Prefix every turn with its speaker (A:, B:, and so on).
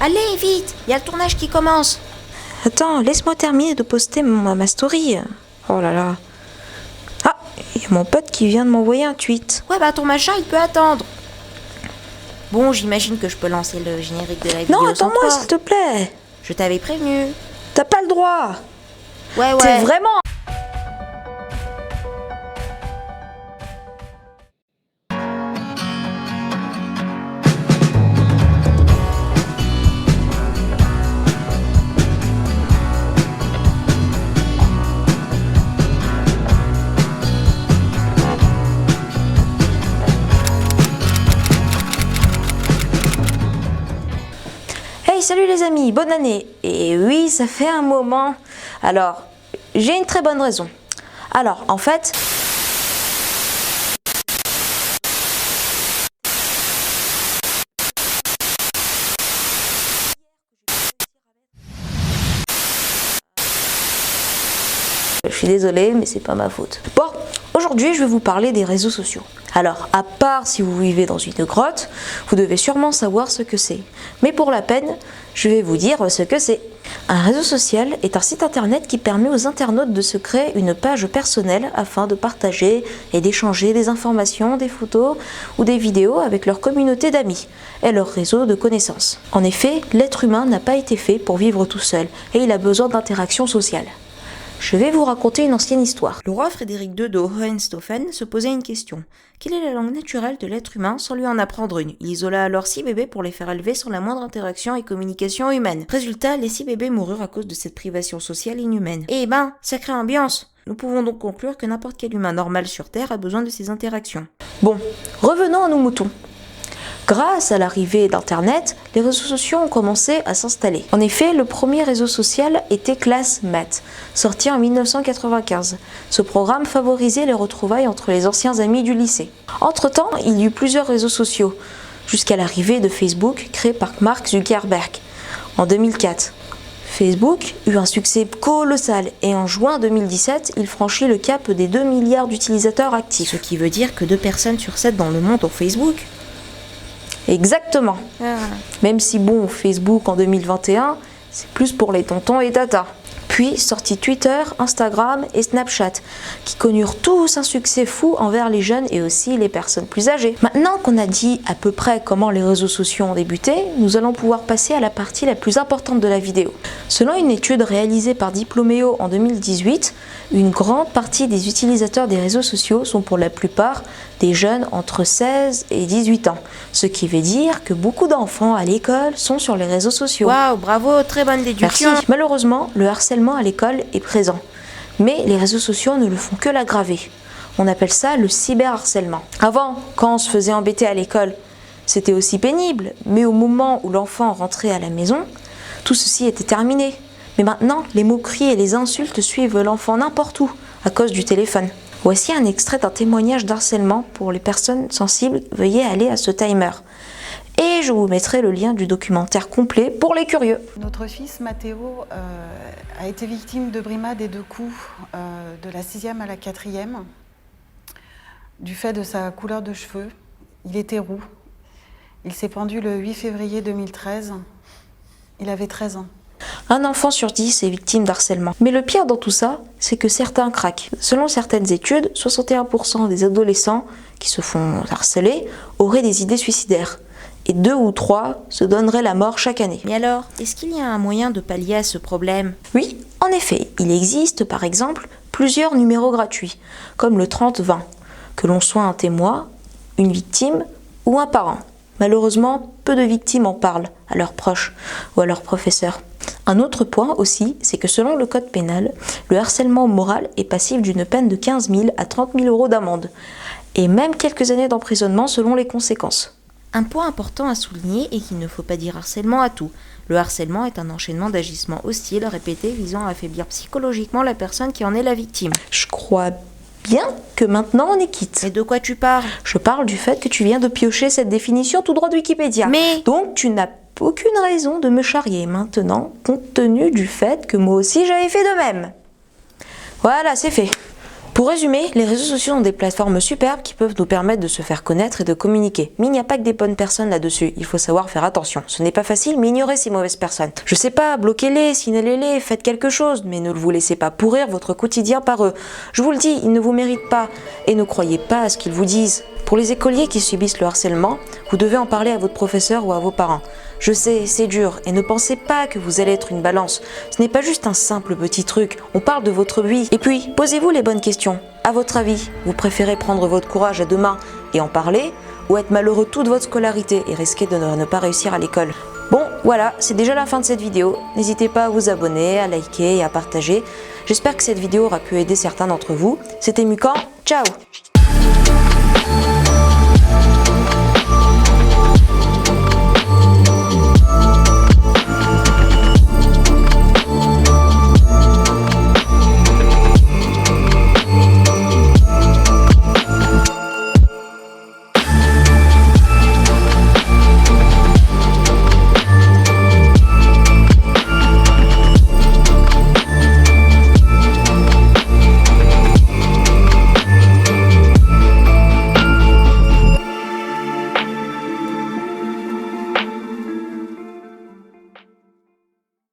A: Allez, vite, il y a le tournage qui commence.
B: Attends, laisse-moi terminer de poster ma story. Oh là là. Ah, il y a mon pote qui vient de m'envoyer un tweet.
A: Ouais, bah ton machin, il peut attendre. Bon, j'imagine que je peux lancer le générique de la vidéo.
B: Non, attends-moi,
A: sans toi.
B: s'il te plaît.
A: Je t'avais prévenu.
B: T'as pas le droit.
A: Ouais.
B: T'es vraiment... Hey, salut les amis, bonne année. Et oui, ça fait un moment. Alors, j'ai une très bonne raison. Alors, en fait... Je suis désolée, mais c'est pas ma faute. Bon, aujourd'hui, je vais vous parler des réseaux sociaux. Alors, à part si vous vivez dans une grotte, vous devez sûrement savoir ce que c'est. Mais pour la peine, je vais vous dire ce que c'est. Un réseau social est un site internet qui permet aux internautes de se créer une page personnelle afin de partager et d'échanger des informations, des photos ou des vidéos avec leur communauté d'amis et leur réseau de connaissances. En effet, l'être humain n'a pas été fait pour vivre tout seul et il a besoin d'interaction sociale. Je vais vous raconter une ancienne histoire.
A: Le roi Frédéric II de Hohenstaufen se posait une question. Quelle est la langue naturelle de l'être humain sans lui en apprendre une? Il isola alors 6 bébés pour les faire élever sans la moindre interaction et communication humaine. Résultat, les 6 bébés moururent à cause de cette privation sociale inhumaine. Eh ben, sacrée ambiance! Nous pouvons donc conclure que n'importe quel humain normal sur Terre a besoin de ces interactions.
B: Bon, revenons à nos moutons. Grâce à l'arrivée d'Internet, les réseaux sociaux ont commencé à s'installer. En effet, le premier réseau social était Classmate, sorti en 1995. Ce programme favorisait les retrouvailles entre les anciens amis du lycée. Entre-temps, il y eut plusieurs réseaux sociaux, jusqu'à l'arrivée de Facebook, créé par Mark Zuckerberg en 2004. Facebook eut un succès colossal et en juin 2017, il franchit le cap des 2 milliards d'utilisateurs actifs.
A: Ce qui veut dire que 2 personnes sur 7 dans le monde ont Facebook.
B: Exactement. Même si bon, Facebook en 2021, c'est plus pour les tontons et tata. Puis sortit Twitter, Instagram et Snapchat, qui connurent tous un succès fou envers les jeunes et aussi les personnes plus âgées. Maintenant qu'on a dit à peu près comment les réseaux sociaux ont débuté, nous allons pouvoir passer à la partie la plus importante de la vidéo. Selon une étude réalisée par Diplomeo en 2018, une grande partie des utilisateurs des réseaux sociaux sont pour la plupart des jeunes entre 16 et 18 ans, ce qui veut dire que beaucoup d'enfants à l'école sont sur les réseaux sociaux.
A: Waouh, bravo, très bonne déduction.
B: Merci. Malheureusement, le harcèlement à l'école est présent, mais les réseaux sociaux ne le font que l'aggraver. On appelle ça le cyberharcèlement. Avant, quand on se faisait embêter à l'école, c'était aussi pénible, mais au moment où l'enfant rentrait à la maison, tout ceci était terminé. Mais maintenant, les moqueries et les insultes suivent l'enfant n'importe où, à cause du téléphone. Voici un extrait d'un témoignage d'harcèlement pour les personnes sensibles. Veuillez aller à ce timer. Et je vous mettrai le lien du documentaire complet pour les curieux.
C: Notre fils Mathéo a été victime de brimades et de coups de la 6e à la 4e du fait de sa couleur de cheveux. Il était roux. Il s'est pendu le 8 février 2013. Il avait 13 ans.
B: Un enfant sur 10 est victime d'harcèlement. Mais le pire dans tout ça, c'est que certains craquent. Selon certaines études, 61% des adolescents qui se font harceler auraient des idées suicidaires. Et 2 ou 3 se donneraient la mort chaque année.
A: Mais alors, est-ce qu'il y a un moyen de pallier à ce problème?
B: Oui, en effet, il existe par exemple plusieurs numéros gratuits, comme le 30-20, que l'on soit un témoin, une victime ou un parent. Malheureusement, peu de victimes en parlent à leurs proches ou à leurs professeurs. Un autre point aussi, c'est que selon le code pénal, le harcèlement moral est passible d'une peine de 15 000 à 30 000 euros d'amende, et même quelques années d'emprisonnement selon les conséquences.
A: Un point important à souligner est qu'il ne faut pas dire harcèlement à tout. Le harcèlement est un enchaînement d'agissements hostiles répétés visant à affaiblir psychologiquement la personne qui en est la victime.
B: Je crois bien que maintenant on est quitte.
A: Mais de quoi tu parles?
B: Je parle du fait que tu viens de piocher cette définition tout droit de Wikipédia.
A: Mais...
B: Donc tu n'as aucune raison de me charrier maintenant, compte tenu du fait que moi aussi j'avais fait de même. Voilà, c'est fait. Pour résumer, les réseaux sociaux sont des plateformes superbes qui peuvent nous permettre de se faire connaître et de communiquer. Mais il n'y a pas que des bonnes personnes là-dessus, il faut savoir faire attention. Ce n'est pas facile, mais ignorez ces mauvaises personnes. Je sais pas, bloquez-les, signalez-les, faites quelque chose, mais ne vous laissez pas pourrir votre quotidien par eux. Je vous le dis, ils ne vous méritent pas, et ne croyez pas à ce qu'ils vous disent. Pour les écoliers qui subissent le harcèlement, vous devez en parler à votre professeur ou à vos parents. Je sais, c'est dur, et ne pensez pas que vous allez être une balance. Ce n'est pas juste un simple petit truc, on parle de votre vie. Et puis, posez-vous les bonnes questions. À votre avis, vous préférez prendre votre courage à deux mains et en parler, ou être malheureux toute votre scolarité et risquer de ne pas réussir à l'école? Bon, voilà, c'est déjà la fin de cette vidéo. N'hésitez pas à vous abonner, à liker et à partager. J'espère que cette vidéo aura pu aider certains d'entre vous. C'était Mukan, ciao!